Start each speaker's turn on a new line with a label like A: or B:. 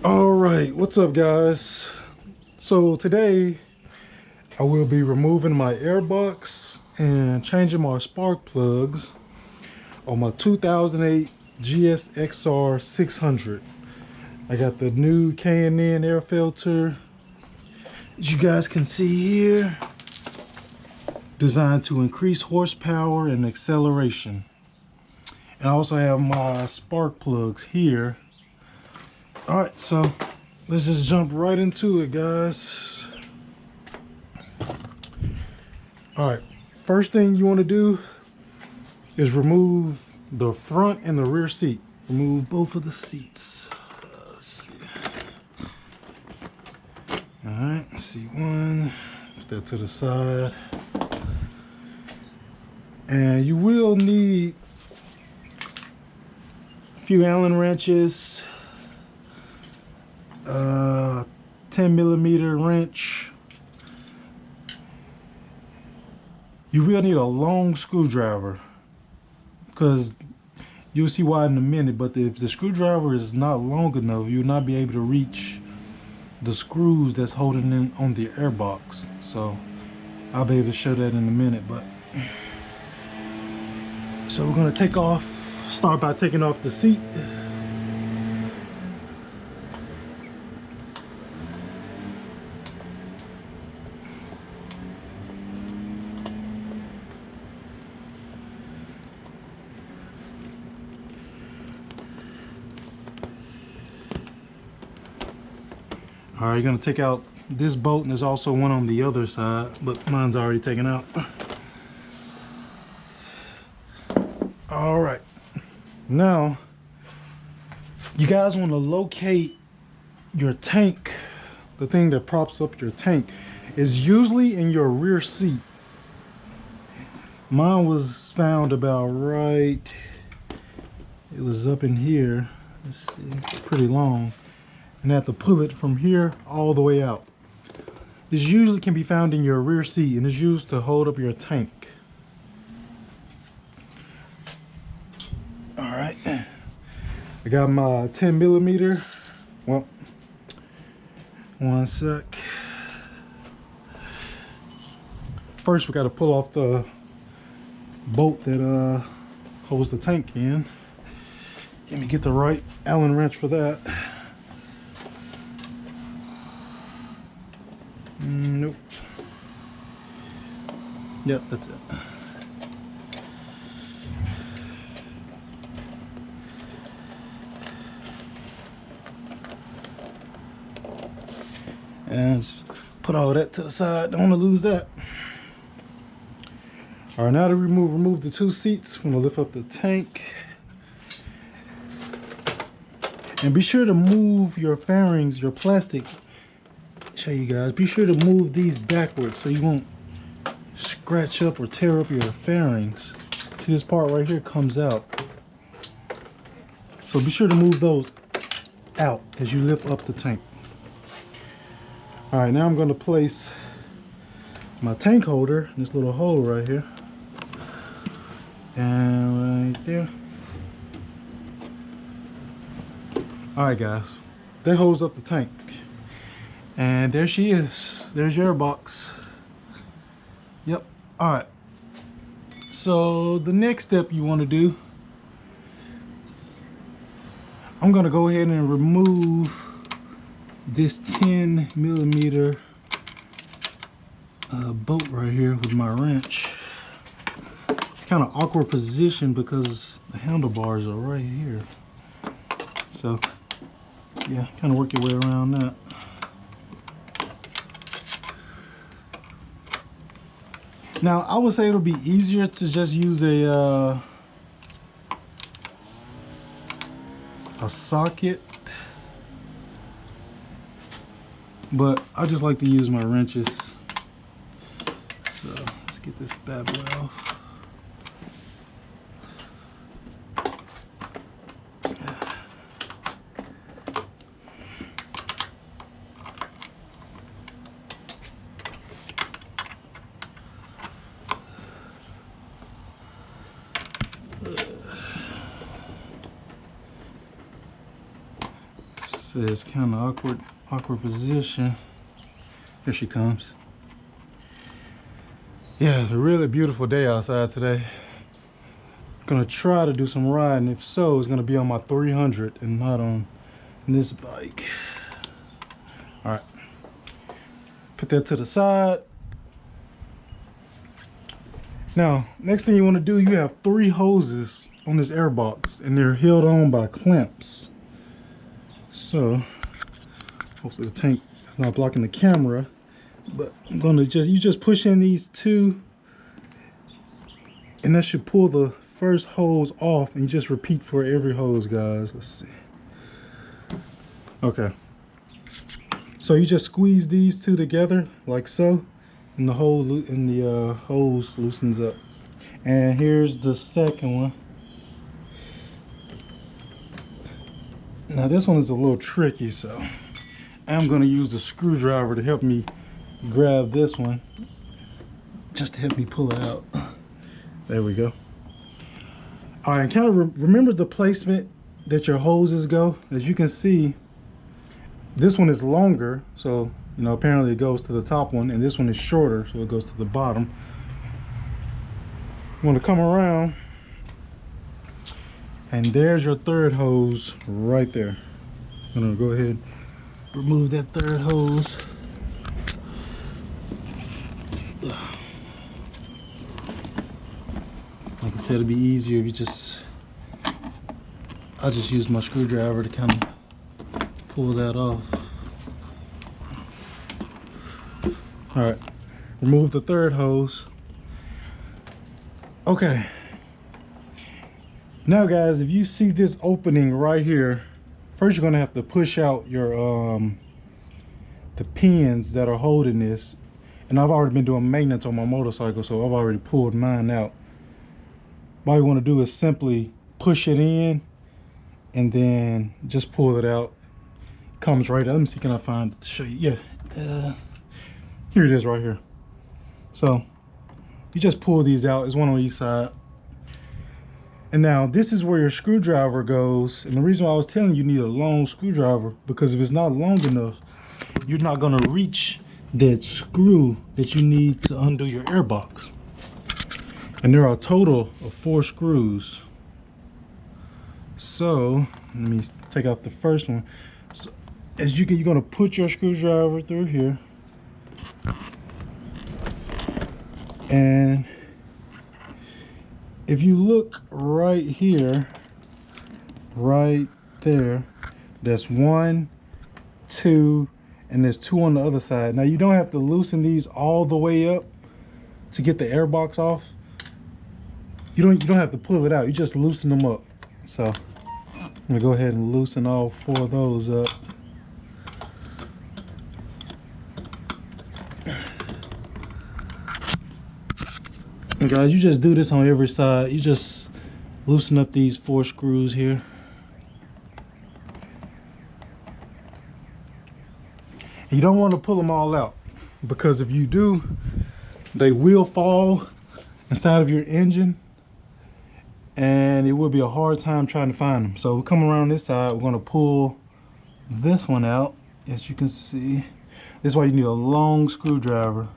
A: All right, what's up, guys? So today I will be removing my air box and changing my spark plugs on my 2008 Gsxr 600. I got the new K&N air filter, as you guys can see here, designed to increase horsepower and acceleration. And I also have my spark plugs here. All right, so let's just jump right into it, guys. All right, first thing you want to do is remove the front and the rear seat. Remove both of the seats. Let's see. All right, seat one, put that to the side. And you will need a few Allen wrenches, 10mm wrench. You will need a long screwdriver, because you'll see why in a minute, but if the screwdriver is not long enough, you'll not be able to reach the screws that's holding in on the airbox. So I'll be able to show that in a minute. But so we're gonna start by taking off the seat. All right, you're gonna take out this bolt, and there's also one on the other side, but mine's already taken out. All right, now you guys want to locate your tank. The thing that props up your tank is usually in your rear seat. Mine was found about right, it was up in here. Let's see, it's pretty long. And I have to pull it from here all the way out. This usually can be found in your rear seat and is used to hold up your tank. All right, I got my 10mm. Well, one sec. First, we got to pull off the bolt that holds the tank in. Let me get the right Allen wrench for that. Nope. Yep, that's it. And just put all that to the side. Don't want to lose that. All right, now to remove the two seats, I'm gonna lift up the tank. And be sure to move your fairings, your plastic. Show you guys, be sure to move these backwards so you won't scratch up or tear up your fairings. See, this part right here comes out, so be sure to move those out as you lift up the tank. All right, now I'm going to place my tank holder in this little hole right here, and right there. All right, guys, that holds up the tank. And there she is. There's your box. Yep. All right. So the next step you want to do, I'm going to go ahead and remove this 10mm bolt right here with my wrench. It's kind of awkward position because the handlebars are right here. So yeah, kind of work your way around that. Now, I would say it'll be easier to just use a socket, but I just like to use my wrenches. So let's get this bad boy off. Says kind of awkward position. Here she comes. Yeah, it's a really beautiful day outside today. Gonna try to do some riding. If so, it's gonna be on my 300 and not on this bike. All right, put that to the side. Now, next thing you want to do, you have 3 hoses on this air box, and they're held on by clamps. So, hopefully the tank is not blocking the camera. But I'm gonna you just push in these 2, and that should pull the first hose off, and you just repeat for every hose, guys. Let's see. Okay. So you just squeeze these 2 together like so, and the hose loosens up. And here's the second one. Now this one is a little tricky, so I'm gonna use the screwdriver to help me grab this one, just to help me pull it out. There we go. All right, kind of remember the placement that your hoses go. As you can see, this one is longer, so you know, apparently it goes to the top one, and this one is shorter, so it goes to the bottom. You want to come around, and there's your 3rd hose right there. I'm gonna go ahead and remove that 3rd hose. Like I said, it'd be easier if you I'll just use my screwdriver to kind of pull that off. All right, remove the 3rd hose. Okay. Now guys, if you see this opening right here, first you're gonna have to push out your the pins that are holding this. And I've already been doing maintenance on my motorcycle, so I've already pulled mine out. All you want to do is simply push it in and then just pull it out. Comes right out. Let me see, can I find it to show you? Yeah, here it is right here. So you just pull these out. There's one on each side. And now this is where your screwdriver goes. And the reason why I was telling you need a long screwdriver, because if it's not long enough, you're not going to reach that screw that you need to undo your airbox. And there are a total of 4 screws. So let me take out the first one. So as you can, you're going to put your screwdriver through here, and if you look right here, right there, there's 1, 2, and there's 2 on the other side. Now you don't have to loosen these all the way up to get the airbox off. You don't have to pull it out. You just loosen them up. So I'm gonna go ahead and loosen all 4 of those up. And guys, you just do this on every side. You just loosen up these 4 screws here. You don't want to pull them all out, because if you do, they will fall inside of your engine, and it will be a hard time trying to find them. So come around this side, we're going to pull this one out. As you can see, this is why you need a long screwdriver.